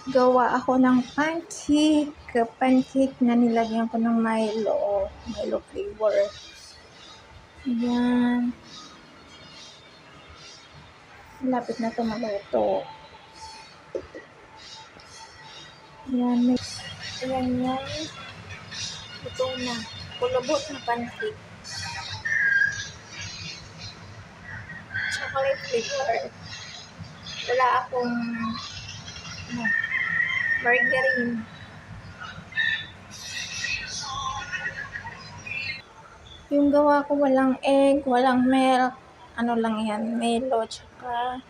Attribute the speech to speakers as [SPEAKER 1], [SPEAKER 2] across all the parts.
[SPEAKER 1] gawa ako ng pancake na nilagyan ko ng Milo flavor. Ayan. Malapit na ito maluto. Ayan, ayan yan. Ito na. Kulubot na pancake. Chocolate flavor. Wala akong margarine. Yung gawa ko walang egg, walang milk. Ano lang yan, Milo, tsaka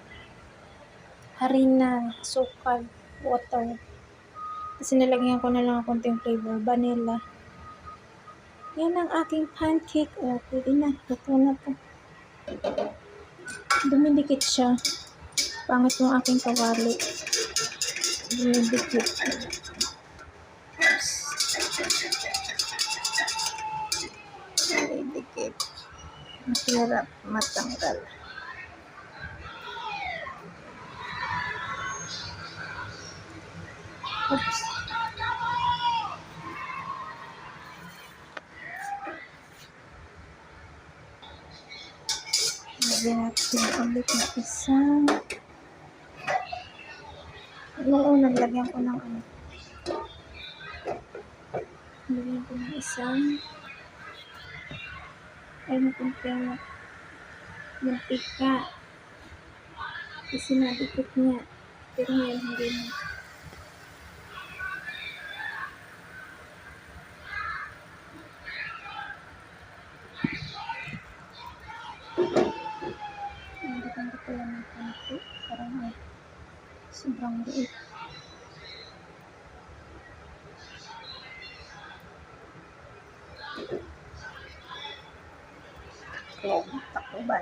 [SPEAKER 1] harina, sukal, water. Kasi nilagyan ko na lang konting flavor, vanilla. Yan ang aking pancake. O, pwede na. Luto na po. Dumidikit siya. Pangit yung aking kawali. Dumidikit. Dumidikit. Mahirap matanggal. Oops. Lagyan natin ulit na isang. Noong unang lagyan ko ng lagyan ko ng isang. Ay, nakunti mantika. Kasi nadikit niya. Pero ngayon hindi na. Naganda ko lang ng konti. Parang sobrang liit. Takbo, takbo ba?